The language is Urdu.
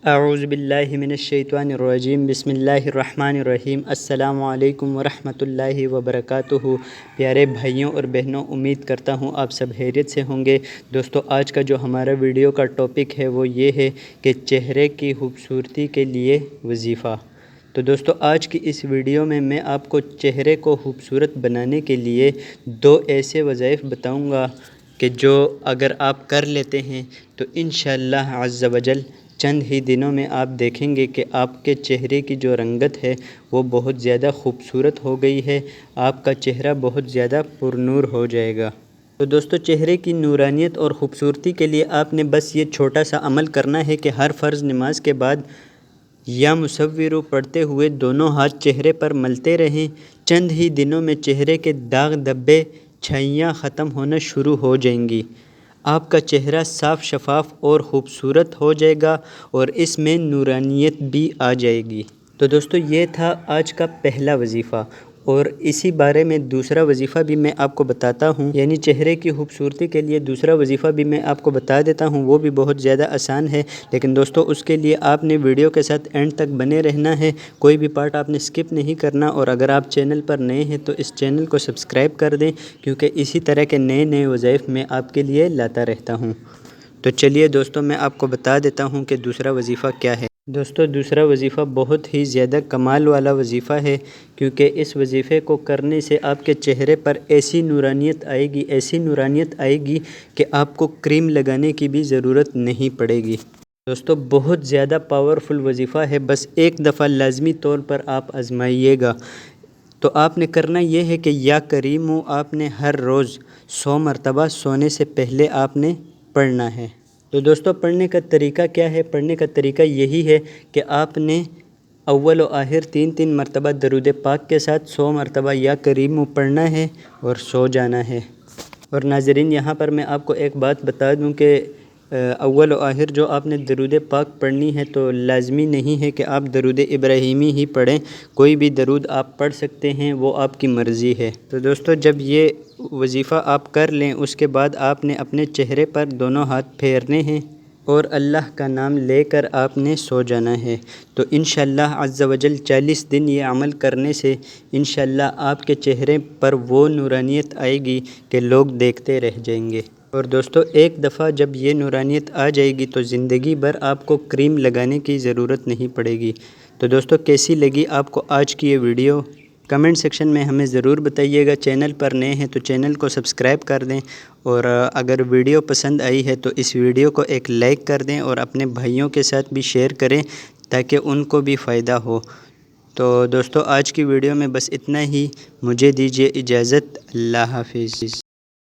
اعوذ باللہ من الشیطان الرجیم بسم اللہ الرحمن الرحیم۔ السلام علیکم ورحمۃ اللہ وبرکاتہ۔ پیارے بھائیوں اور بہنوں، امید کرتا ہوں آپ سب خیریت سے ہوں گے۔ دوستو، آج کا جو ہمارا ویڈیو کا ٹاپک ہے وہ یہ ہے کہ چہرے کی خوبصورتی کے لیے وظیفہ۔ تو دوستو، آج کی اس ویڈیو میں آپ کو چہرے کو خوبصورت بنانے کے لیے 2 ایسے وظائف بتاؤں گا کہ جو اگر آپ کر لیتے ہیں تو انشاءاللہ عز و جل چند ہی دنوں میں آپ دیکھیں گے کہ آپ کے چہرے کی جو رنگت ہے وہ بہت زیادہ خوبصورت ہو گئی ہے، آپ کا چہرہ بہت زیادہ پرنور ہو جائے گا۔ تو دوستو، چہرے کی نورانیت اور خوبصورتی کے لیے آپ نے بس یہ چھوٹا سا عمل کرنا ہے کہ ہر فرض نماز کے بعد یا مصورو پڑھتے ہوئے دونوں ہاتھ چہرے پر ملتے رہیں۔ چند ہی دنوں میں چہرے کے داغ دھبے چھائیاں ختم ہونا شروع ہو جائیں گی، آپ کا چہرہ صاف شفاف اور خوبصورت ہو جائے گا اور اس میں نورانیت بھی آ جائے گی۔ تو دوستو، یہ تھا آج کا پہلا وظیفہ، اور اسی بارے میں دوسرا وظیفہ بھی میں آپ کو بتاتا ہوں، یعنی چہرے کی خوبصورتی کے لیے دوسرا وظیفہ بھی میں آپ کو بتا دیتا ہوں۔ وہ بھی بہت زیادہ آسان ہے، لیکن دوستو اس کے لیے آپ نے ویڈیو کے ساتھ اینڈ تک بنے رہنا ہے، کوئی بھی پارٹ آپ نے سکپ نہیں کرنا۔ اور اگر آپ چینل پر نئے ہیں تو اس چینل کو سبسکرائب کر دیں، کیونکہ اسی طرح کے نئے وظائف میں آپ کے لیے لاتا رہتا ہوں۔ تو چلیے دوستو، میں آپ کو بتا دیتا ہوں کہ دوسرا وظیفہ کیا ہے۔ دوستو، دوسرا وظیفہ بہت ہی زیادہ کمال والا وظیفہ ہے، کیونکہ اس وظیفے کو کرنے سے آپ کے چہرے پر ایسی نورانیت آئے گی کہ آپ کو کریم لگانے کی بھی ضرورت نہیں پڑے گی۔ دوستو، بہت زیادہ پاورفل وظیفہ ہے، بس ایک دفعہ لازمی طور پر آپ آزمائیے گا۔ تو آپ نے کرنا یہ ہے کہ یا کریم آپ نے ہر روز 100 مرتبہ سونے سے پہلے آپ نے پڑھنا ہے۔ تو دوستو، پڑھنے کا طریقہ کیا ہے؟ پڑھنے کا طریقہ یہی ہے کہ آپ نے اول و آخر 3 مرتبہ درود پاک کے ساتھ 100 مرتبہ یا کریم پڑھنا ہے اور سو جانا ہے۔ اور ناظرین، یہاں پر میں آپ کو ایک بات بتا دوں کہ اول و آخر جو آپ نے درود پاک پڑھنی ہے تو لازمی نہیں ہے کہ آپ درود ابراہیمی ہی پڑھیں، کوئی بھی درود آپ پڑھ سکتے ہیں، وہ آپ کی مرضی ہے۔ تو دوستو، جب یہ وظیفہ آپ کر لیں اس کے بعد آپ نے اپنے چہرے پر دونوں ہاتھ پھیرنے ہیں اور اللہ کا نام لے کر آپ نے سو جانا ہے۔ تو انشاءاللہ عز و جل 40 دن یہ عمل کرنے سے انشاءاللہ آپ کے چہرے پر وہ نورانیت آئے گی کہ لوگ دیکھتے رہ جائیں گے۔ اور دوستو، ایک دفعہ جب یہ نورانیت آ جائے گی تو زندگی بھر آپ کو کریم لگانے کی ضرورت نہیں پڑے گی۔ تو دوستو، کیسی لگی آپ کو آج کی یہ ویڈیو؟ کمنٹ سیکشن میں ہمیں ضرور بتائیے گا۔ چینل پر نئے ہیں تو چینل کو سبسکرائب کر دیں، اور اگر ویڈیو پسند آئی ہے تو اس ویڈیو کو ایک لائک کر دیں اور اپنے بھائیوں کے ساتھ بھی شیئر کریں تاکہ ان کو بھی فائدہ ہو۔ تو دوستو، آج کی ویڈیو میں بس اتنا ہی، مجھے دیجیے اجازت۔ اللہ حافظ۔